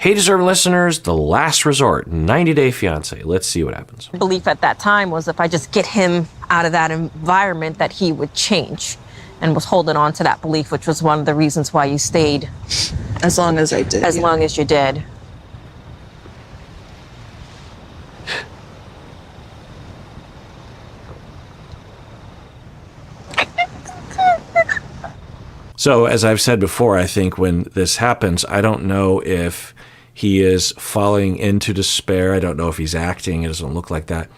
Hey, deserving listeners, The Last Resort, 90-Day Fiancé. Let's see what happens. Belief at that time was if I just get him out of that environment, that he would change, and was holding on to that belief, which was one of the reasons why you stayed. As long as I did. As long as you did. So, as I've said before, I think when this happens, I don't know if he is falling into despair. I don't know if he's acting. It doesn't look like that.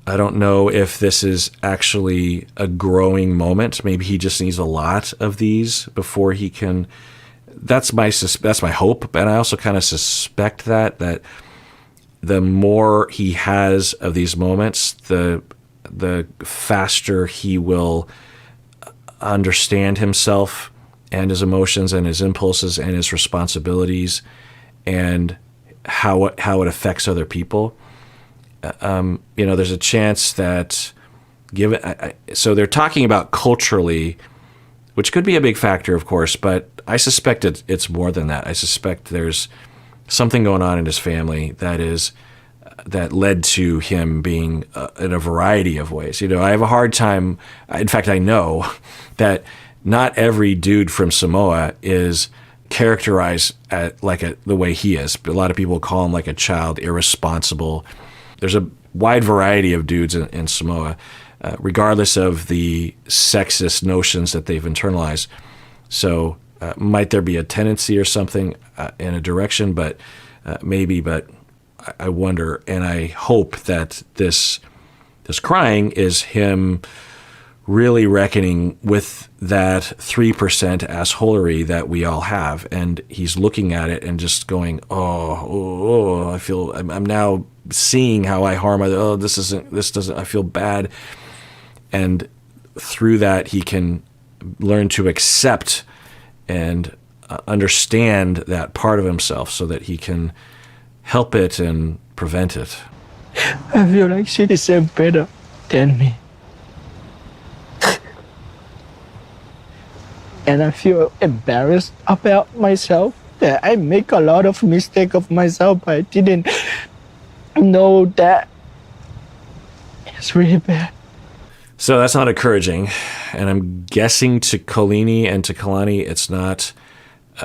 I don't know if this is actually a growing moment. Maybe he just needs a lot of these before he can. That's my hope, and I also kind of suspect that the more he has of these moments, the faster he will understand himself and his emotions and his impulses and his responsibilities and how it affects other people. There's a chance that so they're talking about culturally, which could be a big factor, of course, but I suspect it's more than that. I suspect there's something going on in his family that led to him being in a variety of ways. I have a hard time. In fact, I know that not every dude from Samoa is characterized the way he is. A lot of people call him like a child, irresponsible. There's a wide variety of dudes in Samoa, regardless of the sexist notions that they've internalized. So might there be a tendency or something in a direction, but maybe, but I wonder, and I hope that this crying is him really reckoning with that 3% assholery that we all have, and he's looking at it and just going, I'm now seeing how I harm other. I feel bad, and through that he can learn to accept and understand that part of himself, so that he can help it and prevent it. I feel like she deserves better than me. And I feel embarrassed about myself, that I make a lot of mistakes of myself. I didn't know that it's really bad. So that's not encouraging. And I'm guessing to Kolini and to Kalani, it's not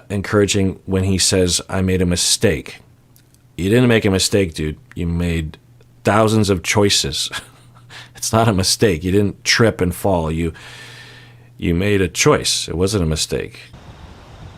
encouraging when he says, I made a mistake. You didn't make a mistake, dude. You made thousands of choices. It's not a mistake. You didn't trip and fall. You made a choice. It wasn't a mistake.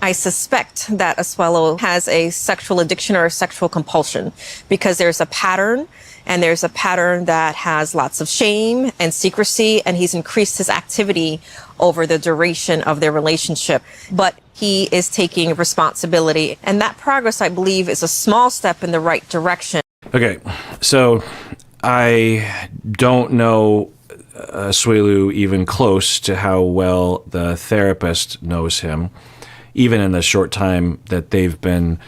I suspect that Asuelo has a sexual addiction or a sexual compulsion, because there's a pattern, and there's a pattern that has lots of shame and secrecy, and he's increased his activity over the duration of their relationship. But he is taking responsibility, and that progress, I believe, is a small step in the right direction. Okay, so I don't know Asuelu even close to how well the therapist knows him, even in the short time that they've been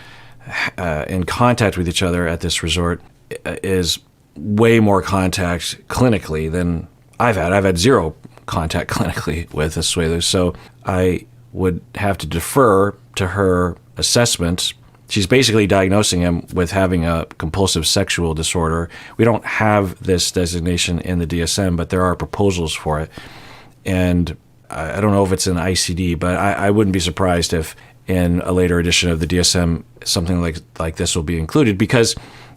in contact with each other at this resort. Is way more contact clinically than I've had. I've had zero contact clinically with Asuelu, so I would have to defer to her assessment. She's basically diagnosing him with having a compulsive sexual disorder. We don't have this designation in the DSM, but there are proposals for it. And I don't know if it's an ICD, but I wouldn't be surprised if in a later edition of the DSM something like this will be included, because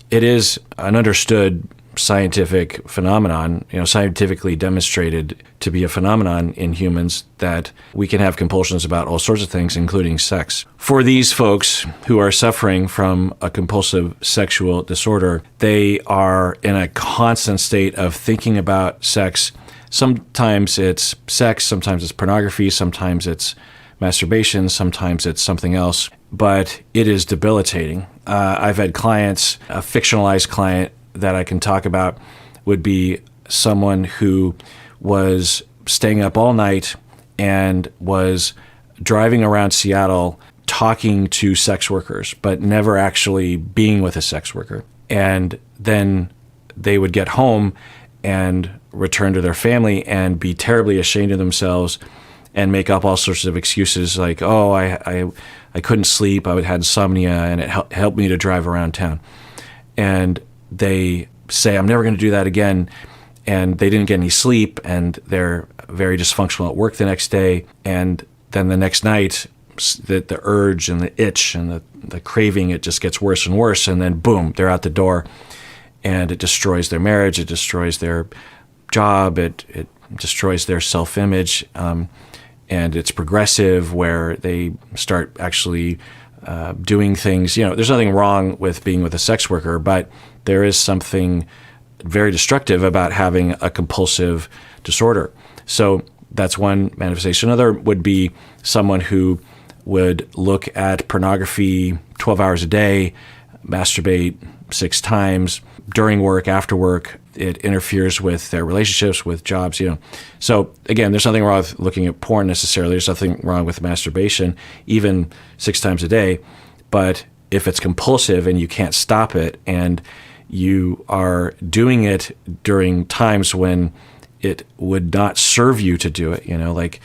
it is an understood scientific phenomenon, scientifically demonstrated to be a phenomenon in humans, that we can have compulsions about all sorts of things, including sex. For these folks who are suffering from a compulsive sexual disorder, they are in a constant state of thinking about sex. Sometimes it's sex, sometimes it's pornography, sometimes it's masturbation, sometimes it's something else, but it is debilitating. I've had clients, a fictionalized client that I can talk about would be someone who was staying up all night and was driving around Seattle talking to sex workers, but never actually being with a sex worker. And then they would get home and return to their family and be terribly ashamed of themselves and make up all sorts of excuses like, oh, I couldn't sleep, I had insomnia, and it helped me to drive around town. And they say, I'm never going to do that again. And they didn't get any sleep, and they're very dysfunctional at work the next day. And then the next night, the urge and the itch and the craving, it just gets worse and worse. And then boom, they're out the door, and it destroys their marriage. It destroys their job. It destroys their self-image. And it's progressive, where they start actually doing things. There's nothing wrong with being with a sex worker, but there is something very destructive about having a compulsive disorder. So that's one manifestation. Another would be someone who would look at pornography 12 hours a day, masturbate 6 times during work, after work. It interferes with their relationships, with jobs, So again, there's nothing wrong with looking at porn necessarily. There's nothing wrong with masturbation, even 6 times a day. But if it's compulsive and you can't stop it, and you are doing it during times when it would not serve you to do it, like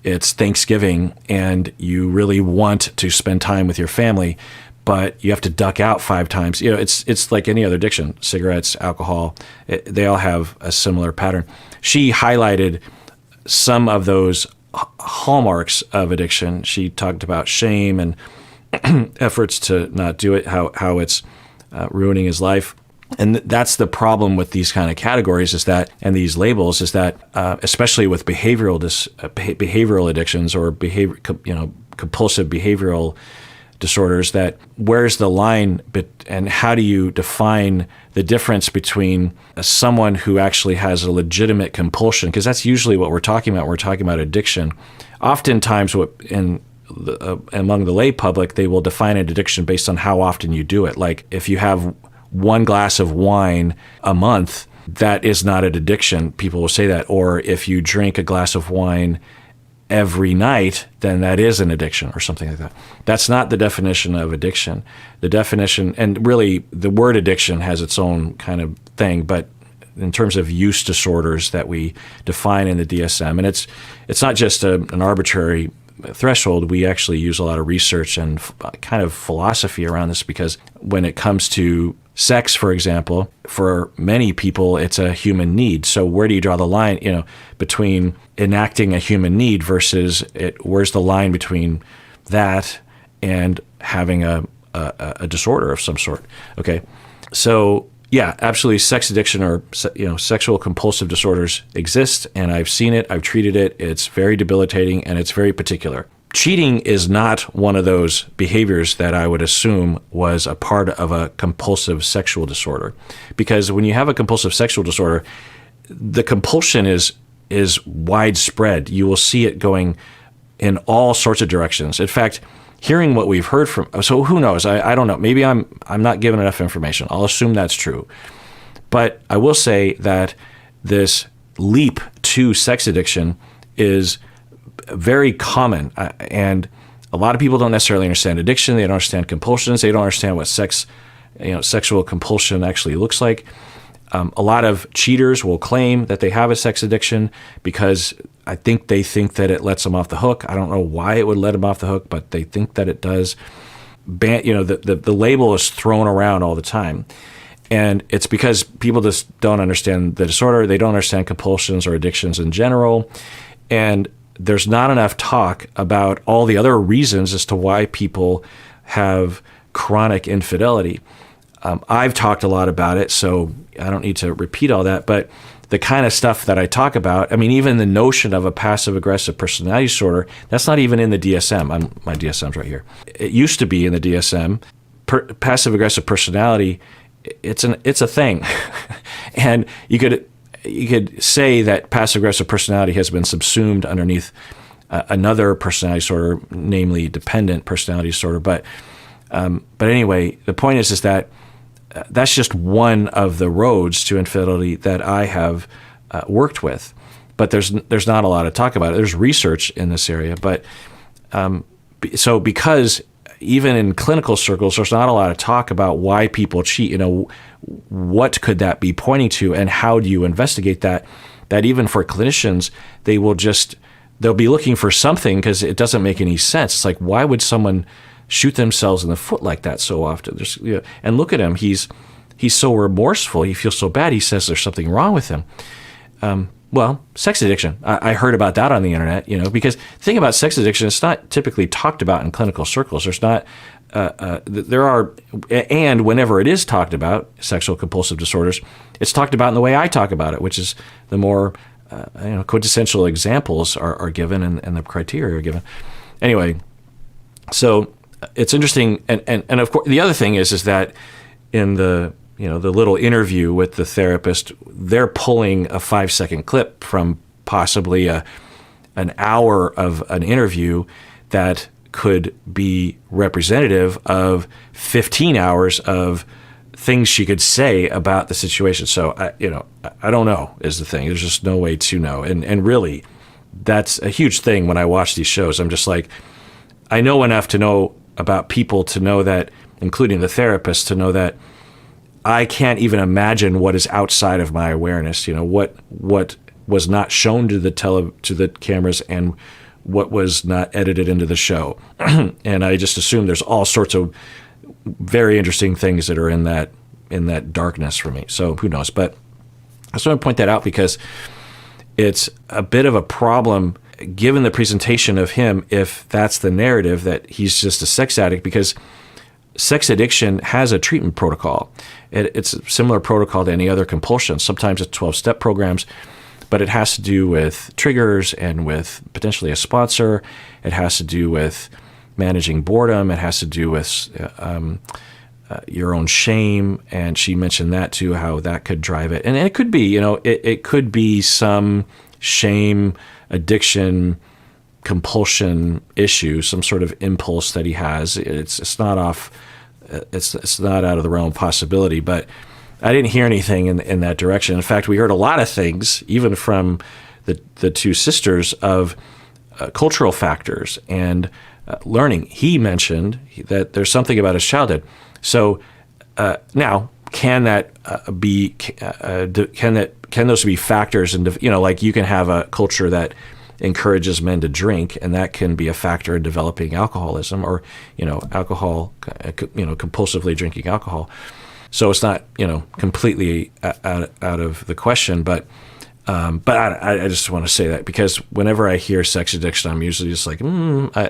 it's Thanksgiving and you really want to spend time with your family, but you have to duck out 5 times. It's like any other addiction, cigarettes, alcohol, they all have a similar pattern. She highlighted some of those hallmarks of addiction. She talked about shame and efforts to not do it, how it's ruining his life. And that's the problem with these kind of categories and these labels is that, especially with behavioral addictions or compulsive behavioral disorders, that where's the line and how do you define the difference between someone who actually has a legitimate compulsion? Because that's usually what we're talking about. We're talking about addiction. Oftentimes, among the lay public, they will define an addiction based on how often you do it. Like if you have 1 glass of wine a month, that is not an addiction. People will say that. Or if you drink a glass of wine every night, then that is an addiction or something like that. That's not the definition of addiction. The definition, and really the word addiction has its own kind of thing, but in terms of use disorders that we define in the DSM, and it's not just an arbitrary threshold. We actually use a lot of research and kind of philosophy around this, because when it comes to sex, for example, for many people, it's a human need. So where do you draw the line, between enacting a human need versus where's the line between that and having a disorder of some sort? Okay. So yeah, absolutely. Sex addiction or, sexual compulsive disorders exist, and I've seen it. I've treated it. It's very debilitating, and it's very particular. Cheating is not one of those behaviors that I would assume was a part of a compulsive sexual disorder, because when you have a compulsive sexual disorder, the compulsion is widespread. You will see it going in all sorts of directions. In fact, hearing what we've heard so who knows? I don't know. Maybe I'm not given enough information. I'll assume that's true. But I will say that this leap to sex addiction is very common. And a lot of people don't necessarily understand addiction. They don't understand compulsions. They don't understand what sexual compulsion actually looks like. A lot of cheaters will claim that they have a sex addiction because they think that it lets them off the hook. I don't know why it would let them off the hook, but they think that it does. The label is thrown around all the time. And it's because people just don't understand the disorder. They don't understand compulsions or addictions in general. And there's not enough talk about all the other reasons as to why people have chronic infidelity. I've talked a lot about it, so I don't need to repeat all that, but the kind of stuff that I talk about, even the notion of a passive-aggressive personality disorder, that's not even in the DSM. My DSM's right here. It used to be in the DSM. Passive-aggressive personality, it's a thing. And you could say that passive-aggressive personality has been subsumed underneath another personality disorder, namely dependent personality disorder. But anyway, the point is that that's just one of the roads to infidelity that I have worked with. But there's not a lot of talk about it. There's research in this area, but so because even in clinical circles, there's not a lot of talk about why people cheat. What could that be pointing to, and how do you investigate that? That even for clinicians, they will just they'll be looking for something because it doesn't make any sense. It's like, why would someone shoot themselves in the foot like that so often? And look at him. He's so remorseful. He feels so bad. He says there's something wrong with him. Well, sex addiction. I heard about that on the internet, because the thing about sex addiction, it's not typically talked about in clinical circles. There's not, and whenever it is talked about, sexual compulsive disorders, it's talked about in the way I talk about it, which is the more, quintessential examples are given and the criteria are given. Anyway, so it's interesting. And of course, the other thing is that in the little interview with the therapist, they're pulling a 5-second clip from possibly an hour of an interview that could be representative of 15 hours of things she could say about the situation. So, I don't know is the thing. There's just no way to know. And really, that's a huge thing when I watch these shows. I'm just like, I know enough to know about people to know that, including the therapist, to know that I can't even imagine what is outside of my awareness. What was not shown to the cameras and what was not edited into the show. And I just assume there's all sorts of very interesting things that are in that darkness for me. So who knows? But I just want to point that out because it's a bit of a problem given the presentation of him, if that's the narrative that he's just a sex addict, because sex addiction has a treatment protocol. It's a similar protocol to any other compulsion. Sometimes it's 12-step programs, but it has to do with triggers and with potentially a sponsor. It has to do with managing boredom. It has to do with your own shame. And she mentioned that too, how that could drive it. And it could be, it could be some shame, addiction, compulsion issue, some sort of impulse that he has. It's not off. It's not out of the realm of possibility, but I didn't hear anything in that direction. In fact, we heard a lot of things, even from the two sisters, of cultural factors and learning. He mentioned that there's something about his childhood. So now, can that be? Can those be factors? And like you can have a culture that encourages men to drink, and that can be a factor in developing alcoholism, or alcohol, compulsively drinking alcohol. So it's not completely out of the question, but I just want to say that because whenever I hear sex addiction, I'm usually just like,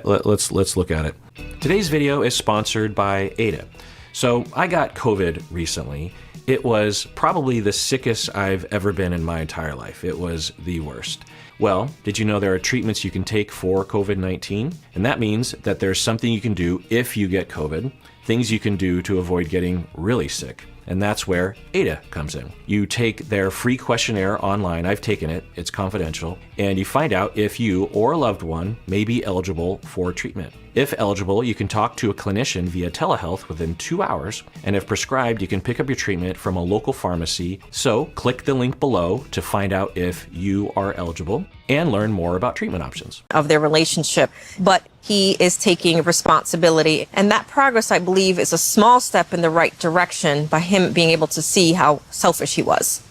let's look at it. Today's video is sponsored by Ada. So I got COVID recently. It was probably the sickest I've ever been in my entire life. It was the worst. Well, did you know there are treatments you can take for COVID-19? And that means that there's something you can do if you get COVID, things you can do to avoid getting really sick. And that's where Ada comes in. You take their free questionnaire online. I've taken it. It's confidential. And you find out if you or a loved one may be eligible for treatment. If eligible, you can talk to a clinician via telehealth within 2 hours. And if prescribed, you can pick up your treatment from a local pharmacy. So click the link below to find out if you are eligible and learn more about treatment options. Of their relationship, but he is taking responsibility. And that progress, I believe, is a small step in the right direction by him being able to see how selfish he was.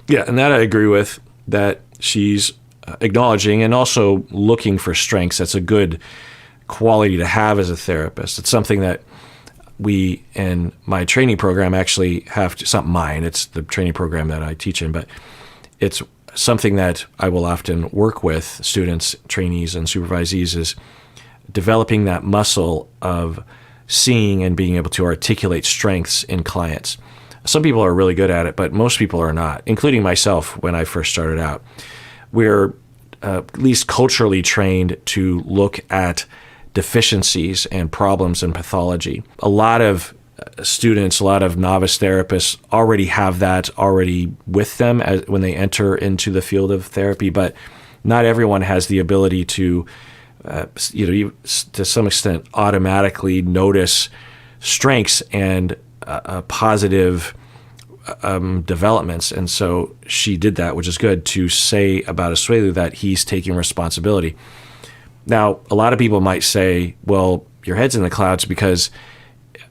Yeah, and that I agree with, that she's acknowledging and also looking for strengths. That's a good quality to have as a therapist. It's something that we in my training program actually have to, it's not mine, it's the training program that I teach in, but it's something that I will often work with students, trainees, and supervisees, is developing that muscle of seeing and being able to articulate strengths in clients. Some people are really good at it, but most people are not, including myself when I first started out. We're at least culturally trained to look at deficiencies and problems and pathology. A lot of students, a lot of novice therapists already have that already with them when they enter into the field of therapy, but not everyone has the ability to, to some extent, automatically notice strengths and positive developments. And so she did that, which is good, to say about Asuelu that he's taking responsibility. Now, a lot of people might say, well, your head's in the clouds because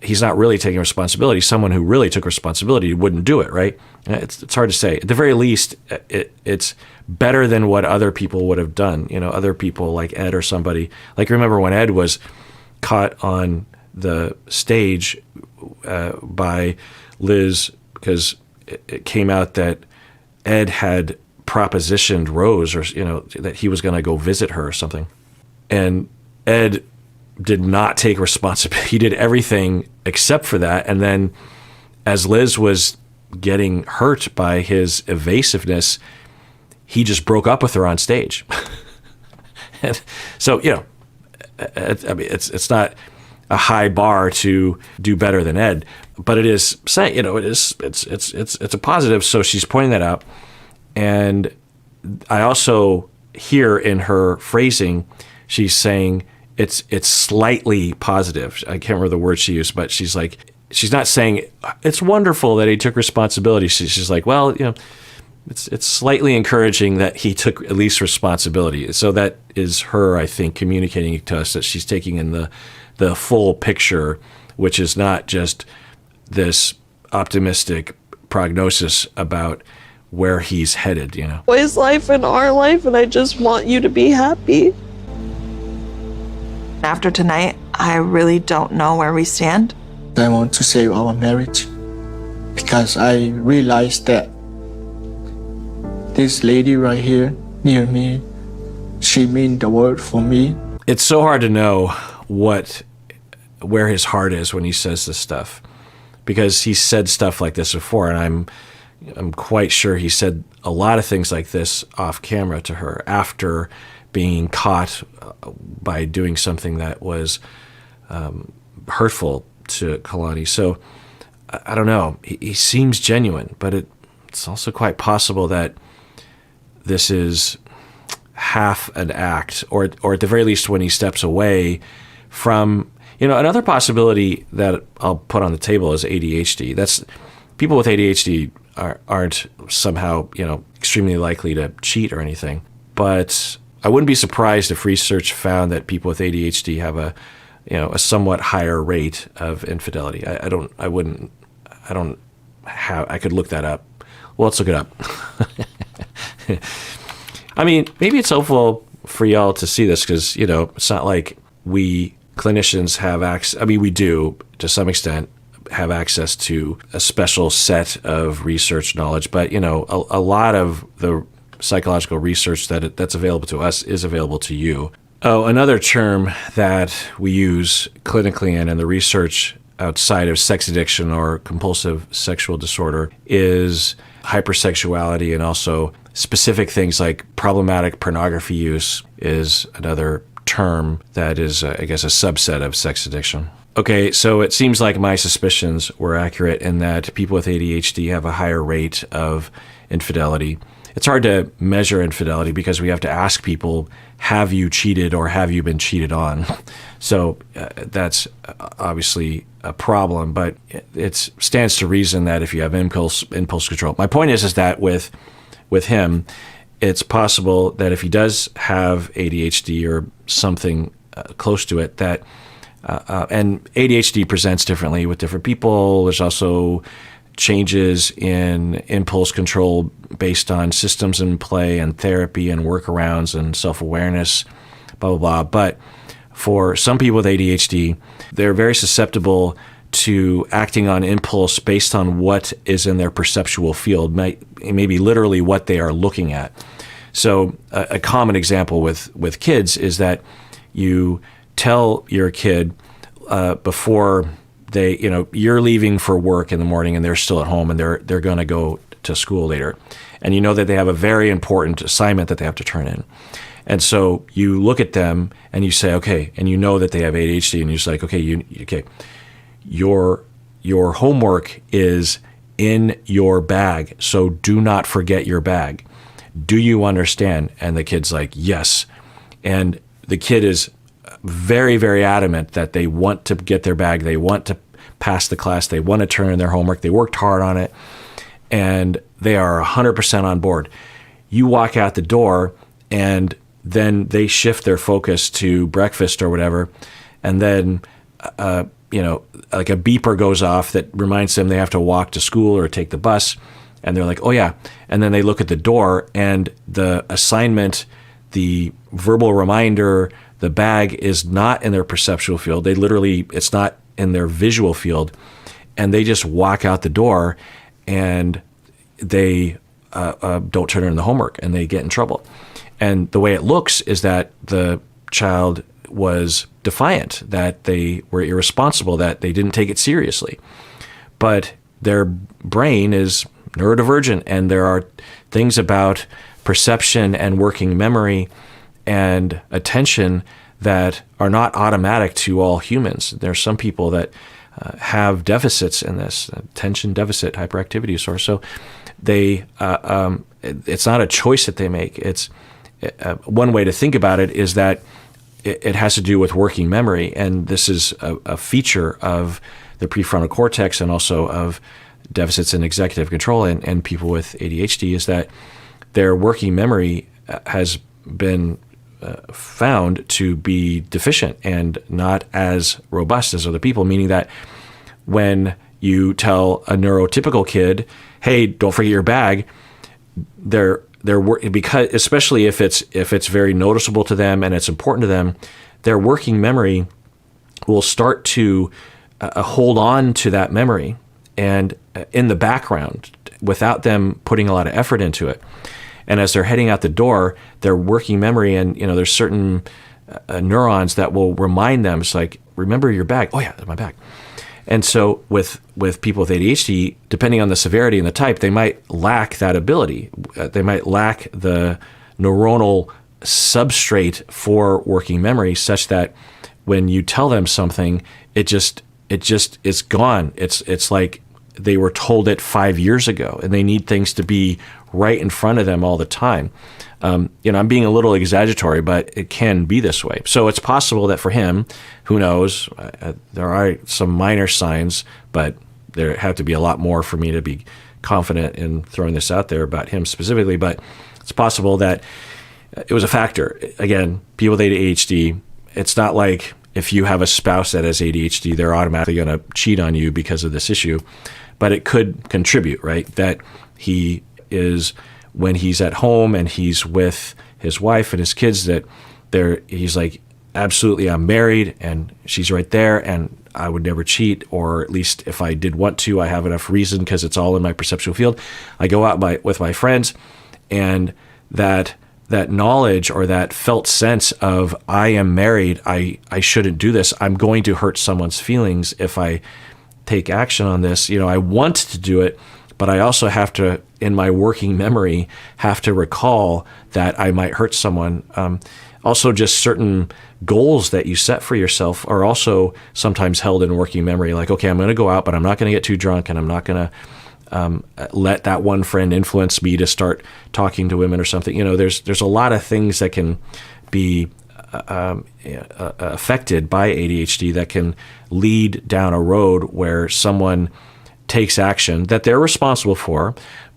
he's not really taking responsibility. Someone who really took responsibility wouldn't do it, right? It's hard to say. At the very least, it's better than what other people would have done. Other people like Ed or somebody. Like, remember when Ed was caught on the stage by Liz, because it came out that Ed had propositioned Rose, or that he was going to go visit her or something. And Ed did not take responsibility. He did everything except for that. And then as Liz was getting hurt by his evasiveness, he just broke up with her on stage. And so, I mean, it's not a high bar to do better than Ed, but it is saying, it's a positive. So she's pointing that out. And I also hear in her phrasing, she's saying it's slightly positive. I can't remember the word she used, but she's not saying it's wonderful that he took responsibility. She's like, well, it's slightly encouraging that he took at least responsibility. So that is her, I think, communicating to us that she's taking in the full picture, which is not just this optimistic prognosis about where he's headed, His life and our life, and I just want you to be happy. After tonight, I really don't know where we stand. I want to save our marriage because I realized that this lady right here near me, she means the world for me. It's so hard to know where his heart is when he says this stuff, because he said stuff like this before, and I'm quite sure he said a lot of things like this off camera to her after being caught by doing something that was hurtful to Kalani. So I don't know. He seems genuine, but it's also quite possible that this is half an act, or at the very least when he steps away from, another possibility that I'll put on the table is ADHD. That's people with ADHD aren't somehow, extremely likely to cheat or anything. But I wouldn't be surprised if research found that people with ADHD have a somewhat higher rate of infidelity. I could look that up. Well, let's look it up. I mean, maybe it's helpful for y'all to see this because, it's not like we clinicians have access. I mean, we do to some extent have access to a special set of research knowledge, but, a lot of the psychological research that's available to us is available to you. Oh, another term that we use clinically and in the research outside of sex addiction or compulsive sexual disorder is hypersexuality, and also specific things like problematic pornography use is another term that is, I guess, a subset of sex addiction. Okay, so it seems like my suspicions were accurate in that people with ADHD have a higher rate of infidelity. It's hard to measure infidelity because we have to ask people, have you cheated or have you been cheated on? So that's obviously a problem, but it stands to reason that if you have impulse control. My point is that with him, it's possible that if he does have ADHD or something close to it, that and ADHD presents differently with different people. There's also changes in impulse control based on systems in play and therapy and workarounds and self-awareness, blah, blah, blah. But for some people with ADHD, they're very susceptible to acting on impulse based on what is in their perceptual field, maybe literally what they are looking at. So a common example with kids is that you tell your kid before they, you're leaving for work in the morning and they're still at home and they're going to go to school later. And you know that they have a very important assignment that they have to turn in. And so you look at them and you say, okay, and you know that they have ADHD and you're just like, okay, your homework is in your bag, so do not forget your bag. Do you understand? And the kid's like, yes. And the kid is very, very adamant that they want to get their bag. They want to pass the class. They want to turn in their homework. They worked hard on it. And they are 100% on board. You walk out the door and then they shift their focus to breakfast or whatever. And then like a beeper goes off that reminds them they have to walk to school or take the bus. And they're like, oh yeah. And then they look at the door and the assignment, the verbal reminder, the bag is not in their perceptual field. It's not in their visual field. And they just walk out the door and they don't turn in the homework and they get in trouble. And the way it looks is that the child was defiant, that they were irresponsible, that they didn't take it seriously. But their brain is neurodivergent, and there are things about perception and working memory and attention that are not automatic to all humans. There are some people that have deficits in this, attention deficit hyperactivity disorder. So they, it's not a choice that they make. It's one way to think about it is that it has to do with working memory, and this is a feature of the prefrontal cortex and also of deficits in executive control and people with ADHD, is that their working memory has been found to be deficient and not as robust as other people, meaning that when you tell a neurotypical kid, hey, don't forget your bag, because especially if it's very noticeable to them and it's important to them, their working memory will start to hold on to that memory and in the background without them putting a lot of effort into it. And as they're heading out the door, their working memory, and there's certain neurons that will remind them. It's like, remember your bag. Oh yeah, my bag. And so with people with ADHD, depending on the severity and the type, they might lack that ability. They might lack the neuronal substrate for working memory, such that when you tell them something, it just is gone. It's like they were told it 5 years ago, and they need things to be right in front of them all the time. I'm being a little exaggeratory, but it can be this way. So it's possible that for him, who knows, there are some minor signs, but there have to be a lot more for me to be confident in throwing this out there about him specifically. But it's possible that it was a factor. Again, people with ADHD, it's not like if you have a spouse that has ADHD, they're automatically going to cheat on you because of this issue. But it could contribute, right? That he is, when he's at home and he's with his wife and his kids, that he's like, absolutely, I'm married and she's right there and I would never cheat, or at least if I did want to, I have enough reason because it's all in my perceptual field. I go out with my friends, and that knowledge or that felt sense of, I am married, I shouldn't do this, I'm going to hurt someone's feelings if I take action on this. I want to do it, but I also have to, in my working memory, have to recall that I might hurt someone. Also, just certain goals that you set for yourself are also sometimes held in working memory. Like, okay, I'm going to go out, but I'm not going to get too drunk, and I'm not going to let that one friend influence me to start talking to women or something. There's a lot of things that can be affected by ADHD that can lead down a road where someone takes action that they're responsible for,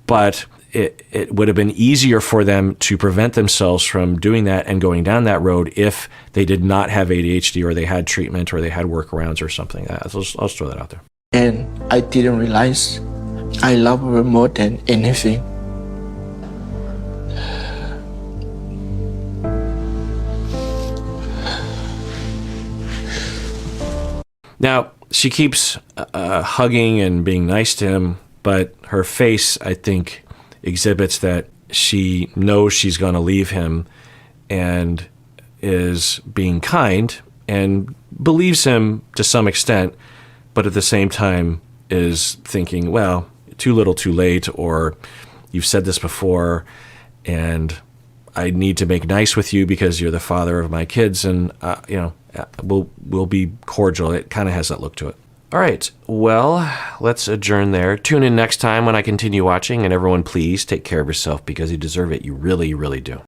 but it would have been easier for them to prevent themselves from doing that and going down that road if they did not have ADHD, or they had treatment, or they had workarounds or something. I'll just throw that out there. And I didn't realize I love her more than anything. Now, she keeps hugging and being nice to him, but her face, I think, exhibits that she knows she's going to leave him and is being kind and believes him to some extent, but at the same time is thinking, well, too little too late, or you've said this before, and I need to make nice with you because you're the father of my kids, and we'll be cordial. It kind of has that look to it. All right, well, let's adjourn there. Tune in next time when I continue watching, and everyone, please take care of yourself because you deserve it. You really, really do.